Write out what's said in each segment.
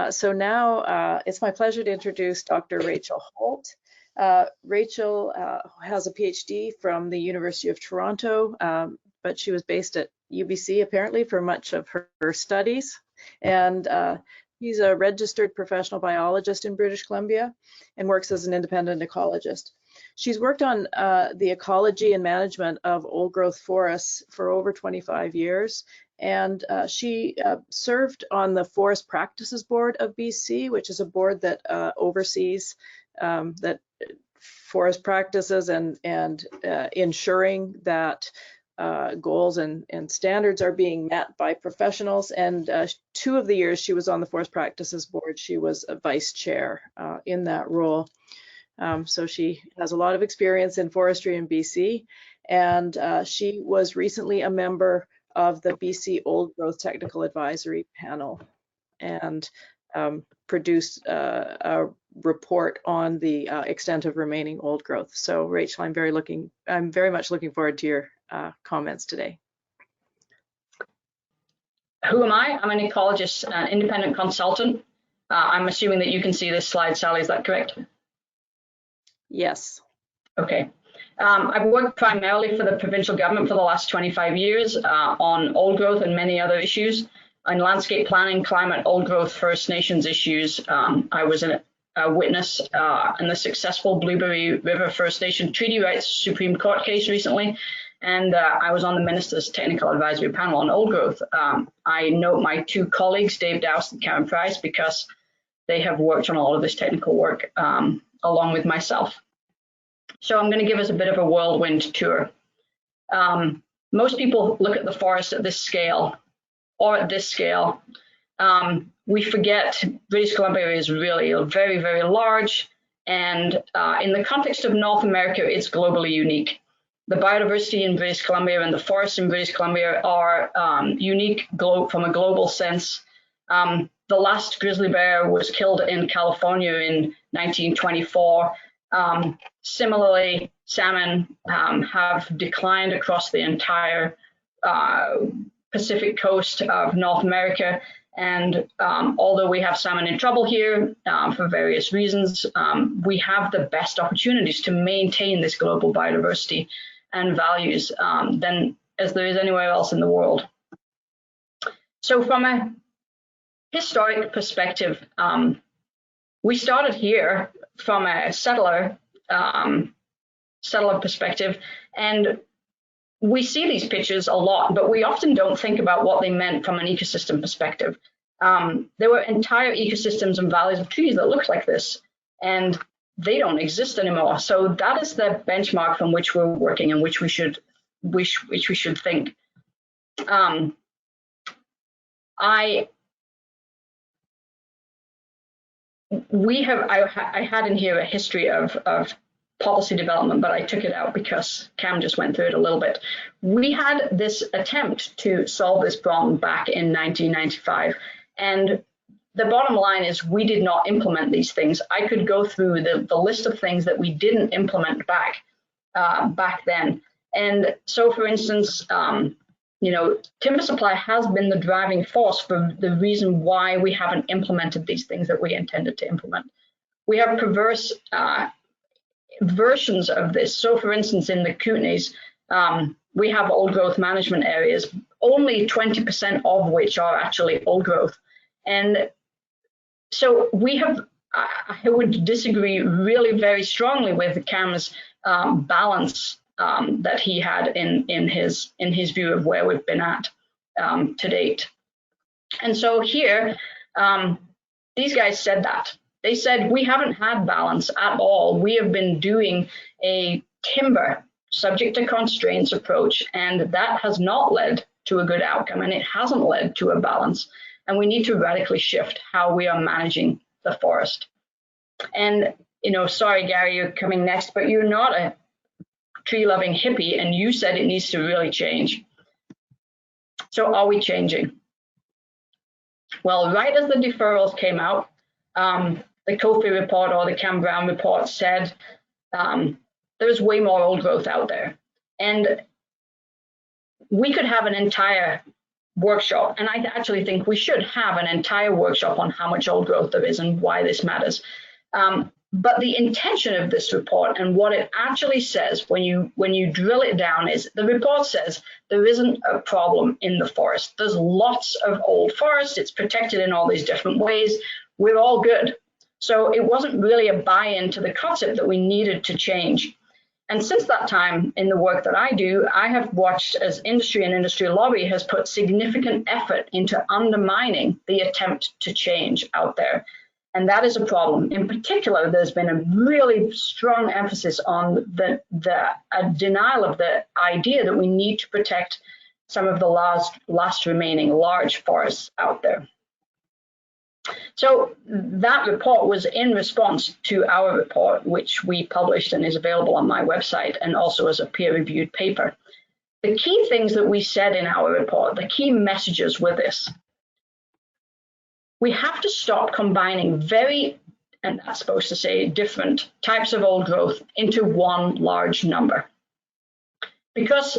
So now it's my pleasure to introduce Dr. Rachel Holt. Rachel has a PhD from the University of Toronto, but she was based at UBC apparently for much of her studies. And she's a registered professional biologist in British Columbia and works as an independent ecologist. She's worked on the ecology and management of old growth forests for over 25 years. And she served on the Forest Practices Board of BC, which is a board that oversees that forest practices and ensuring that goals and standards are being met by professionals. And 2 of the years she was on the Forest Practices Board, she was a vice chair in that role. So she has a lot of experience in forestry in BC, and she was recently a member of the BC Old Growth Technical Advisory Panel and produced a report on the extent of remaining old growth. So Rachel, I'm very much looking forward to your comments today. Who am I? I'm an ecologist, an independent consultant. I'm assuming that you can see this slide, Sally, is that correct? Yes. Okay. I've worked primarily for the provincial government for the last 25 years on old growth and many other issues. In landscape planning, climate, old growth, First Nations issues. I was a witness in the successful Blueberry River First Nation Treaty Rights Supreme Court case recently, and I was on the Minister's Technical Advisory Panel on old growth. I know my 2 colleagues, Dave Dowse and Karen Price, because they have worked on a lot of this technical work along with myself. So I'm going to give us a bit of a whirlwind tour. Most people look at the forest at this scale or at this scale. We forget British Columbia is really very, very large. And in the context of North America, it's globally unique. The biodiversity in British Columbia and the forests in British Columbia are unique from a global sense. The last grizzly bear was killed in California in 1924. Similarly, salmon have declined across the entire Pacific coast of North America. And although we have salmon in trouble here for various reasons, we have the best opportunities to maintain this global biodiversity and values than as there is anywhere else in the world. So from a historic perspective, we started here from a settler perspective, and we see these pictures a lot, but we often don't think about what they meant from an ecosystem perspective. There were entire ecosystems and valleys of trees that looked like this, and they don't exist anymore. So that is the benchmark from which we're working and which we should think. I had in here a history of policy development, but I took it out because Cam just went through it a little bit. We had this attempt to solve this problem back in 1995, and the bottom line is we did not implement these things. I could go through the list of things that we didn't implement back then. And so, for instance, timber supply has been the driving force for the reason why we haven't implemented these things that we intended to implement. We have perverse versions of this. So, for instance, in the Kootenays, we have old growth management areas, only 20% of which are actually old growth. And so we have, I would disagree really very strongly with Cam's balance that he had in his view of where we've been at to date. And so here, these guys said that. They said, we haven't had balance at all. We have been doing a timber subject to constraints approach, and that has not led to a good outcome, and it hasn't led to a balance. And we need to radically shift how we are managing the forest. And, sorry, Gary, you're coming next, but you're not a tree-loving hippie, and you said it needs to really change. So are we changing? Well, right as the deferrals came out, the Kofi report or the Cam Brown report said there's way more old growth out there. And we could have an entire workshop, and I actually think we should have an entire workshop on how much old growth there is and why this matters. But the intention of this report and what it actually says when you drill it down is the report says there isn't a problem in the forest. There's lots of old forest. It's protected in all these different ways. We're all good. So it wasn't really a buy-in to the concept that we needed to change. And since that time, in the work that I do, I have watched as industry and industry lobby has put significant effort into undermining the attempt to change out there. And that is a problem. In particular, there's been a really strong emphasis on the denial of the idea that we need to protect some of the last remaining large forests out there. So that report was in response to our report, which we published and is available on my website and also as a peer-reviewed paper. The key things that we said in our report, the key messages were this. We have to stop combining and that's supposed to say different types of old growth into one large number. Because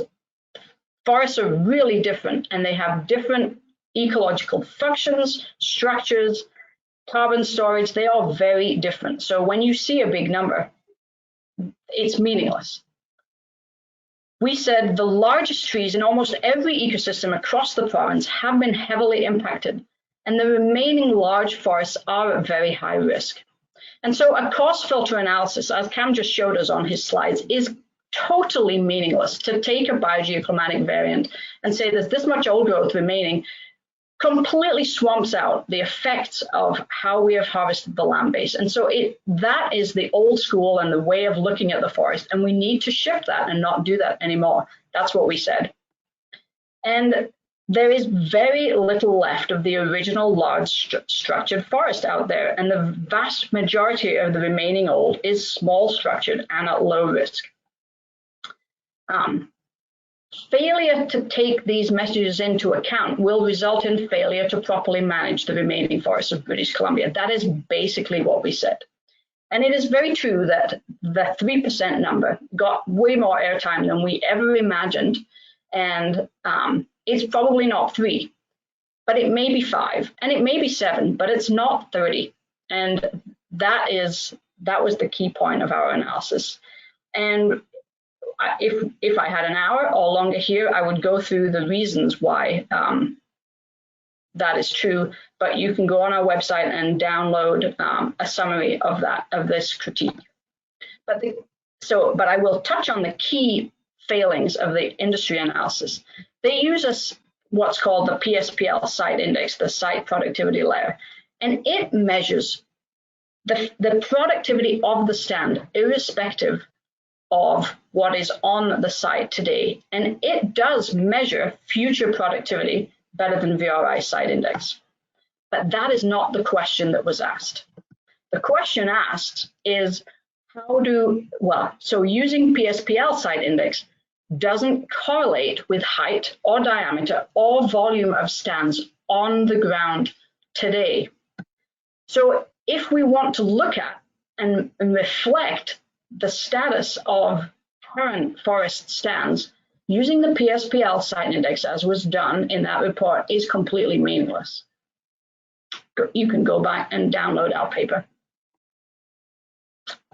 forests are really different and they have different ecological functions, structures, carbon storage, they are very different. So when you see a big number, it's meaningless. We said the largest trees in almost every ecosystem across the province have been heavily impacted, and the remaining large forests are at very high risk. And so a cost filter analysis, as Cam just showed us on his slides, is totally meaningless. To take a biogeoclimatic variant and say there's this much old growth remaining completely swamps out the effects of how we have harvested the land base. And so that is the old school and the way of looking at the forest. And we need to shift that and not do that anymore. That's what we said. And there is very little left of the original large structured forest out there. And the vast majority of the remaining old is small structured and at low risk. Failure to take these messages into account will result in failure to properly manage the remaining forests of British Columbia. That is basically what we said. And it is very true that the 3% number got way more airtime than we ever imagined. And it's probably not 3, but it may be 5, and it may be 7, but it's not 30. And that was the key point of our analysis. And if I had an hour or longer here, I would go through the reasons why that is true. But you can go on our website and download a summary of this critique. But I will touch on the key failings of the industry analysis. They use what's called the PSPL site index, the site productivity layer, and it measures the productivity of the stand irrespective of what is on the site today. And it does measure future productivity better than VRI site index. But that is not the question that was asked. The question asked is so using PSPL site index doesn't correlate with height or diameter or volume of stands on the ground today. So if we want to look at and reflect the status of current forest stands, using the PSPL site index as was done in that report is completely meaningless. You can go back and download our paper.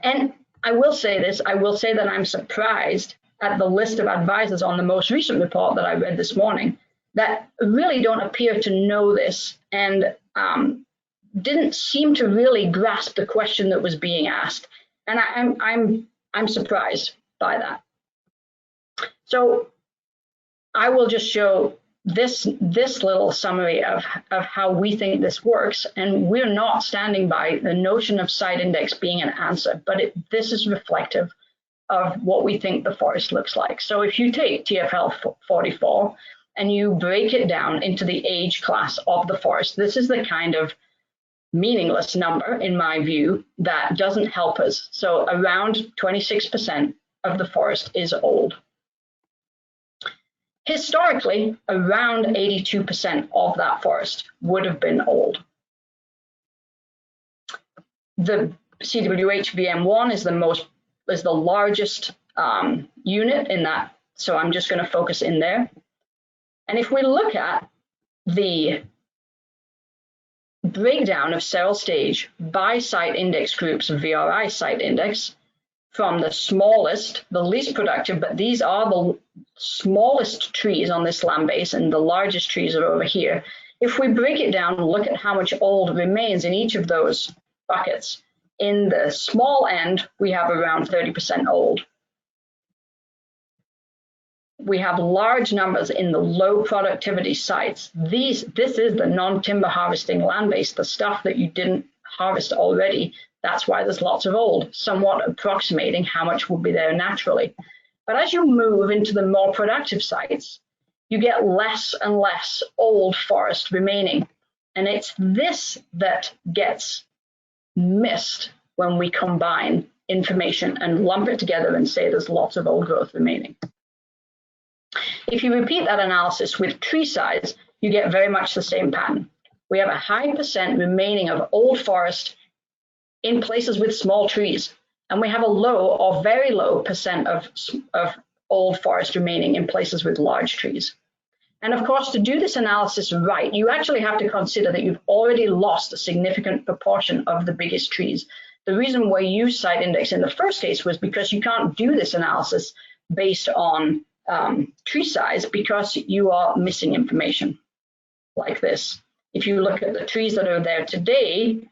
And I will say that I'm surprised at the list of advisors on the most recent report that I read this morning that really don't appear to know this and didn't seem to really grasp the question that was being asked. And I'm surprised by that. So I will just show this little summary of how we think this works. And we're not standing by the notion of site index being an answer, but this is reflective of what we think the forest looks like. So if you take TFL 44 and you break it down into the age class of the forest, this is the kind of meaningless number, in my view, that doesn't help us. So around 26% of the forest is old. Historically, around 82% of that forest would have been old. The CWH VM1 is the largest unit in that, so I'm just going to focus in there. And if we look at the breakdown of cell stage by site index groups, VRI site index, from the smallest, the least productive, but these are the smallest trees on this land base and the largest trees are over here. If we break it down and look at how much old remains in each of those buckets, in the small end, we have around 30% old. We have large numbers in the low productivity sites. This is the non-timber harvesting land base, the stuff that you didn't harvest already. That's why there's lots of old, somewhat approximating how much would be there naturally. But as you move into the more productive sites, you get less and less old forest remaining. And it's this that gets missed when we combine information and lump it together and say there's lots of old growth remaining. If you repeat that analysis with tree size, you get very much the same pattern. We have a high percent remaining of old forest in places with small trees, and we have a low or very low percent of old forest remaining in places with large trees. And of course, to do this analysis right, you actually have to consider that you've already lost a significant proportion of the biggest trees. The reason why you use site index in the first case was because you can't do this analysis based on tree size because you are missing information like this. If you look at the trees that are there today,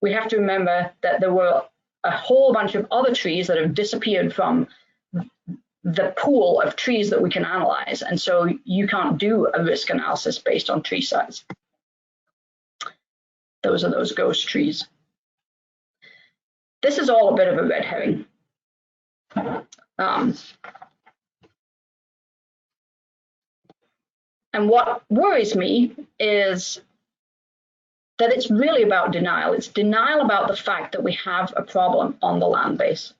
we have to remember that there were a whole bunch of other trees that have disappeared from the pool of trees that we can analyze. And so you can't do a risk analysis based on tree size. Those are those ghost trees. This is all a bit of a red herring. And what worries me is that it's really about denial. It's denial about the fact that we have a problem on the land base.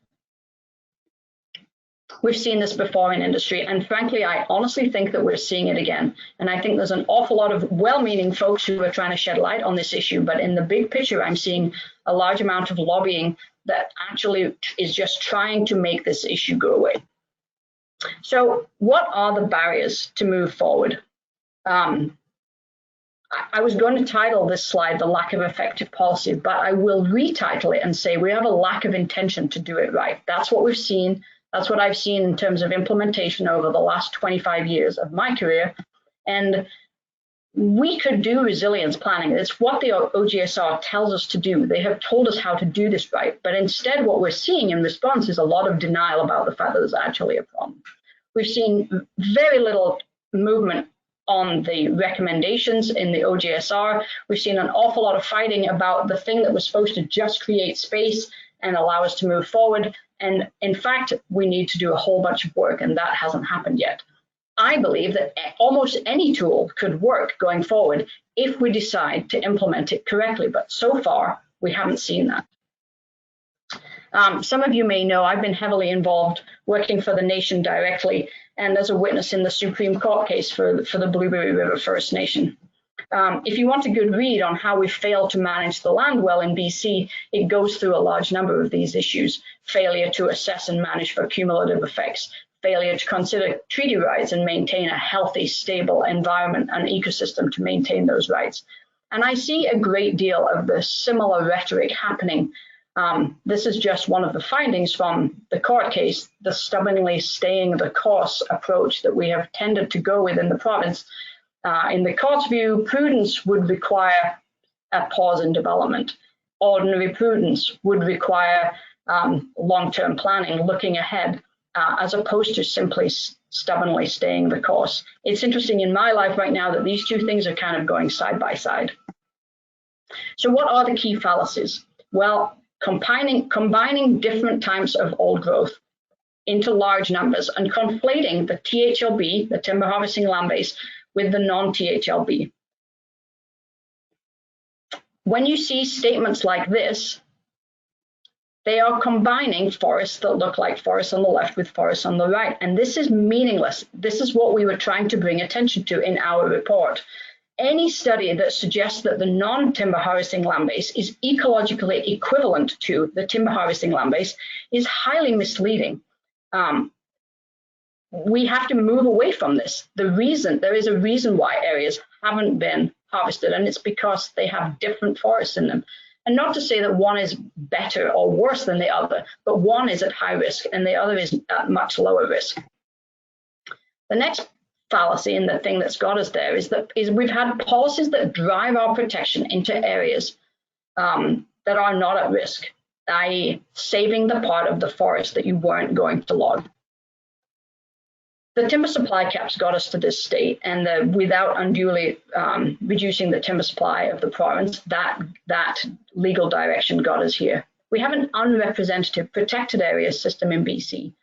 We've seen this before in industry, and frankly, I honestly think that we're seeing it again. And I think there's an awful lot of well-meaning folks who are trying to shed light on this issue, but in the big picture, I'm seeing a large amount of lobbying that actually is just trying to make this issue go away. So what are the barriers to move forward? I was going to title this slide "The Lack of Effective Policy," but I will retitle it and say we have a lack of intention to do it right. That's what we've seen. That's what I've seen in terms of implementation over the last 25 years of my career. And we could do resilience planning. It's what the OGSR tells us to do. They have told us how to do this right. But instead, what we're seeing in response is a lot of denial about the fact that there's actually a problem. We've seen very little movement on the recommendations in the OGSR. We've seen an awful lot of fighting about the thing that was supposed to just create space and allow us to move forward. And in fact, we need to do a whole bunch of work, and that hasn't happened yet. I believe that almost any tool could work going forward if we decide to implement it correctly, but so far, we haven't seen that. Some of you may know I've been heavily involved working for the nation directly and as a witness in the Supreme Court case for the Blueberry River First Nation. If you want a good read on how we failed to manage the land well in BC, it goes through a large number of these issues: failure to assess and manage for cumulative effects, failure to consider treaty rights and maintain a healthy, stable environment and ecosystem to maintain those rights. And I see a great deal of the similar rhetoric happening. This is just one of the findings from the court case, the stubbornly staying the course approach that we have tended to go with in the province. In the court's view, prudence would require a pause in development. Ordinary prudence would require long-term planning, looking ahead, as opposed to simply stubbornly staying the course. It's interesting in my life right now that these two things are kind of going side by side. So what are the key fallacies? Well, combining different types of old growth into large numbers and conflating the THLB, the timber harvesting land base, with the non-THLB. When you see statements like this, they are combining forests that look like forests on the left with forests on the right, and this is meaningless. This is what we were trying to bring attention to in our report. Any study that suggests that the non-timber harvesting land base is ecologically equivalent to the timber harvesting land base is highly misleading. we have to move away from this. There is a reason why areas haven't been harvested, and it's because they have different forests in them. And not to say that one is better or worse than the other, but one is at high risk and the other is at much lower risk. The next fallacy, and the thing that's got us there, is we've had policies that drive our protection into areas that are not at risk, i.e. saving the part of the forest that you weren't going to log. The timber supply caps got us to this state, and without unduly reducing the timber supply of the province, that legal direction got us here. We have an unrepresentative protected areas system in BC.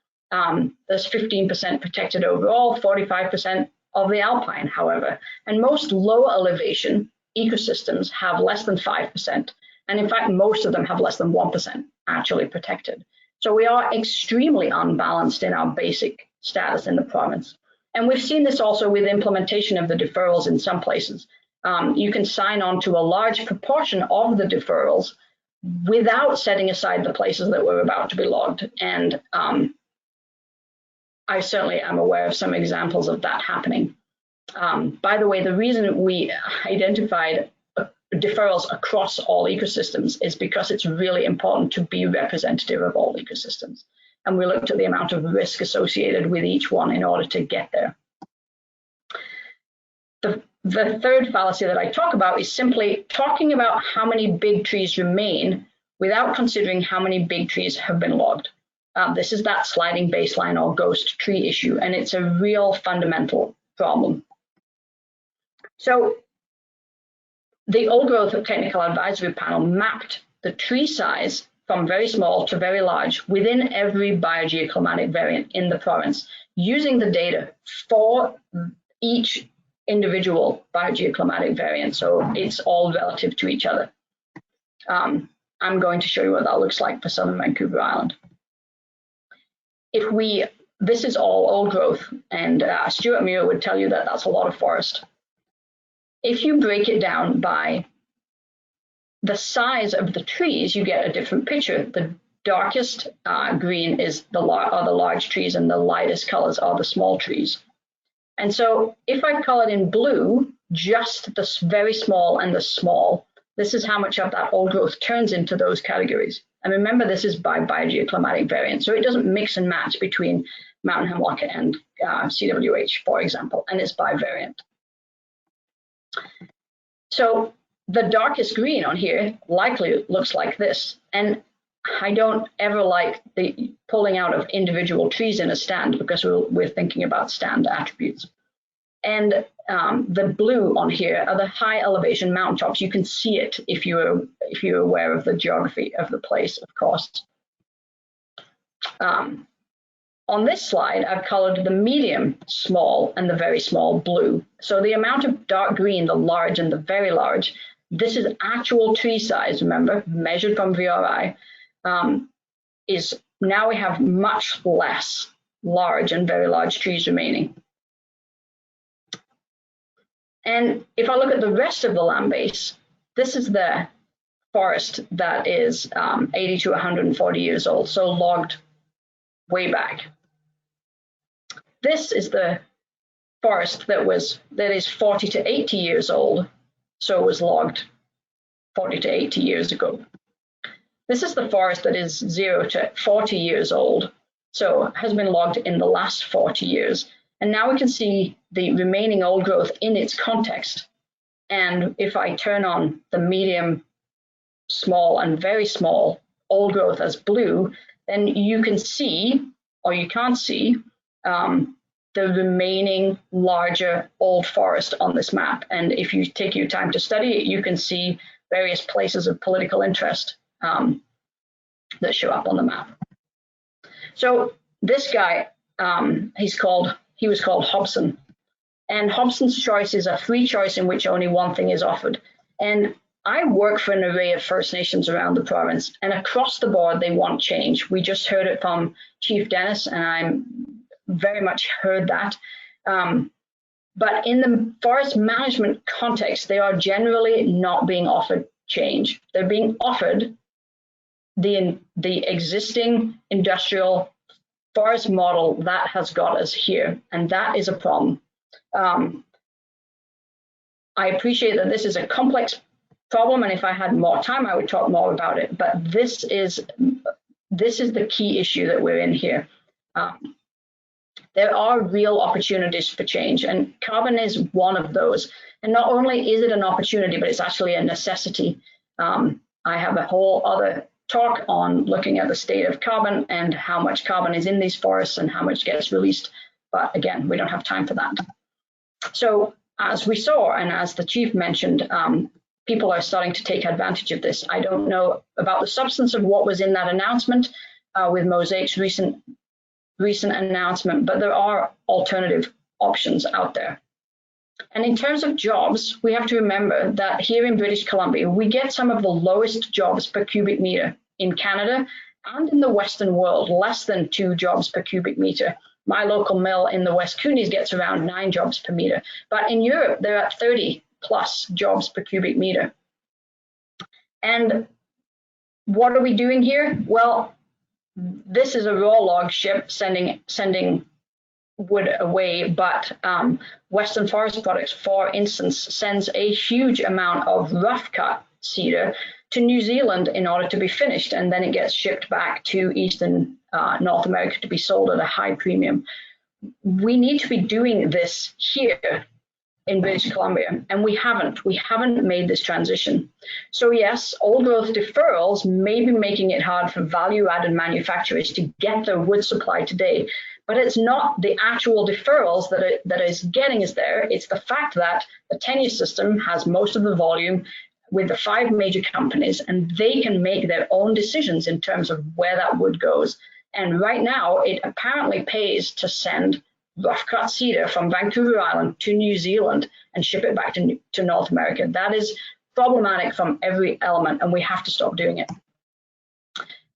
There's 15% protected overall, 45% of the alpine, however, and most lower elevation ecosystems have less than 5%. And in fact, most of them have less than 1% actually protected. So we are extremely unbalanced in our basic status in the province. And we've seen this also with implementation of the deferrals in some places. You can sign on to a large proportion of the deferrals without setting aside the places that were about to be logged. And I certainly am aware of some examples of that happening. By the way, the reason we identified deferrals across all ecosystems is because it's really important to be representative of all ecosystems. And we looked at the amount of risk associated with each one in order to get there. The third fallacy that I talk about is simply talking about how many big trees remain without considering how many big trees have been logged. This is that sliding baseline or ghost tree issue, and it's a real fundamental problem. So the Old Growth Technical Advisory Panel mapped the tree size from very small to very large within every biogeoclimatic variant in the province, using the data for each individual biogeoclimatic variant. So it's all relative to each other. I'm going to show you what that looks like for Southern Vancouver Island. This is all old growth, and Stuart Muir would tell you that that's a lot of forest. If you break it down by the size of the trees, you get a different picture. The darkest green are the large trees, and the lightest colors are the small trees. And so if I color it in blue, just the very small and the small, this is how much of that old growth turns into those categories. And remember, this is by biogeoclimatic variant, so it doesn't mix and match between mountain hemlock and CWH, for example, and it's by variant. So the darkest green on here likely looks like this. And I don't ever like the pulling out of individual trees in a stand, because we're thinking about stand attributes. And the blue on here are the high elevation mountaintops. You can see it if you're aware of the geography of the place, of course. On this slide, I've colored the medium small and the very small blue. So the amount of dark green, the large and the very large, this is actual tree size, remember, measured from VRI, is now we have much less large and very large trees remaining. And if I look at the rest of the land base, this is the forest that is 80 to 140 years old, so logged way back. This is the forest that is 40 to 80 years old, so was logged 40 to 80 years ago. This is the forest that is 0 to 40 years old, so has been logged in the last 40 years. And now we can see the remaining old growth in its context. And if I turn on the medium, small, and very small old growth as blue, then you can see, or you can't see, the remaining larger old forest on this map. And if you take your time to study it, you can see various places of political interest that show up on the map. So this guy, he was called Hobson. And Hobson's choice is a free choice in which only one thing is offered. And I work for an array of First Nations around the province, and across the board, they want change. We just heard it from Chief Dennis, and I'm very much heard that. But in the forest management context, they are generally not being offered change. They're being offered the existing industrial forest model that has got us here, and that is a problem. I appreciate that this is a complex problem, and if I had more time, I would talk more about it. But this is the key issue that we're in here. There are real opportunities for change, and carbon is one of those. And not only is it an opportunity, but it's actually a necessity. I have a whole other talk on looking at the state of carbon and how much carbon is in these forests and how much gets released. But again, we don't have time for that. So as we saw, and as the chief mentioned, people are starting to take advantage of this. I don't know about the substance of what was in that announcement with Mosaic's recent announcement, but there are alternative options out there. And in terms of jobs, we have to remember that here in British Columbia, we get some of the lowest jobs per cubic meter in Canada and in the Western world, less than 2 jobs per cubic meter. My local mill in the West Coonies gets around 9 jobs per meter, but in Europe, they're at 30 plus jobs per cubic meter. And what are we doing here? Well, this is a raw log ship sending wood away, but Western Forest Products, for instance, sends a huge amount of rough cut cedar to New Zealand in order to be finished, and then it gets shipped back to Eastern North America to be sold at a high premium. We need to be doing this here in British Columbia, and we haven't made this transition. So yes, old growth deferrals may be making it hard for value-added manufacturers to get their wood supply today, but it's not the actual deferrals that is getting us there. It's the fact that the tenure system has most of the volume with the 5 major companies, and they can make their own decisions in terms of where that wood goes. And right now, it apparently pays to send rough cut cedar from Vancouver Island to New Zealand and ship it back to North America. That is problematic from every element, and we have to stop doing it.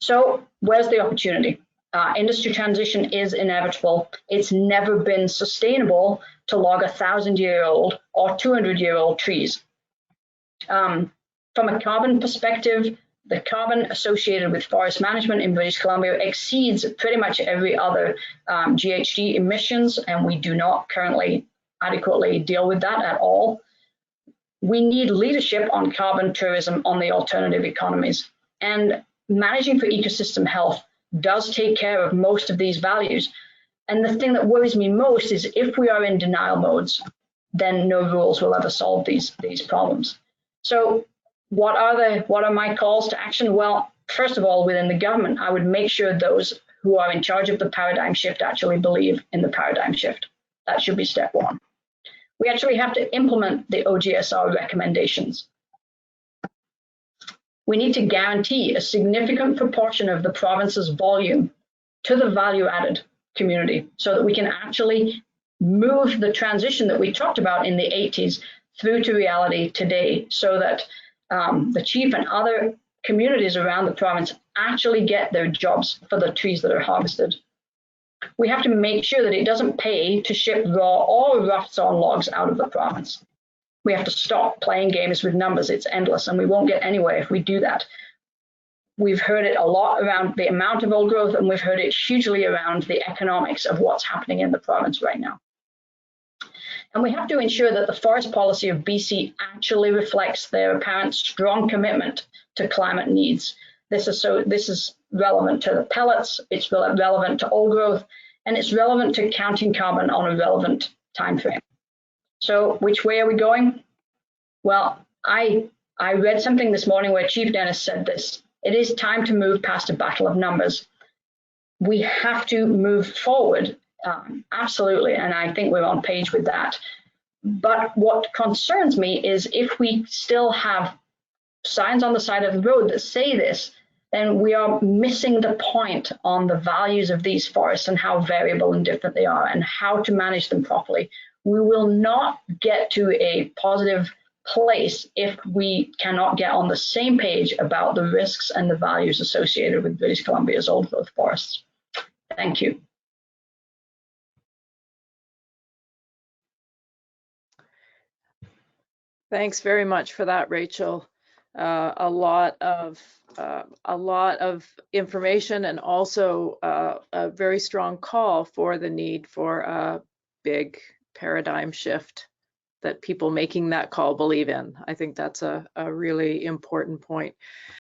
So where's the opportunity? Industry transition is inevitable. It's never been sustainable to log 1,000-year-old or 200-year-old trees. From a carbon perspective, the carbon associated with forest management in British Columbia exceeds pretty much every other GHG emissions, and we do not currently adequately deal with that at all. We need leadership on carbon tourism on the alternative economies, and managing for ecosystem health does take care of most of these values. And the thing that worries me most is if we are in denial modes, then no rules will ever solve these problems. So what are my calls to action? Well, first of all, within the government, I would make sure those who are in charge of the paradigm shift actually believe in the paradigm shift. That should be step 1. We actually have to implement the OGSR recommendations. We need to guarantee a significant proportion of the province's volume to the value-added community so that we can actually move the transition that we talked about in the 80s through to reality today, so that the chief and other communities around the province actually get their jobs for the trees that are harvested. We have to make sure that it doesn't pay to ship raw or rough sawn logs out of the province. We have to stop playing games with numbers. It's endless, and we won't get anywhere if we do that. We've heard it a lot around the amount of old growth, and we've heard it hugely around the economics of what's happening in the province right now. And we have to ensure that the forest policy of BC actually reflects their apparent strong commitment to climate needs. This is relevant to the pellets, it's relevant to old growth, and it's relevant to counting carbon on a relevant time frame. So which way are we going? Well, I read something this morning where Chief Dennis said this: it is time to move past a battle of numbers. We have to move forward, absolutely, and I think we're on page with that. But what concerns me is if we still have signs on the side of the road that say this, then we are missing the point on the values of these forests and how variable and different they are and how to manage them properly. We will not get to a positive place if we cannot get on the same page about the risks and the values associated with British Columbia's old growth forests. Thank you. Thanks very much for that, Rachel. a lot of information, and also a very strong call for the need for a big paradigm shift that people making that call believe in. I think that's a really important point.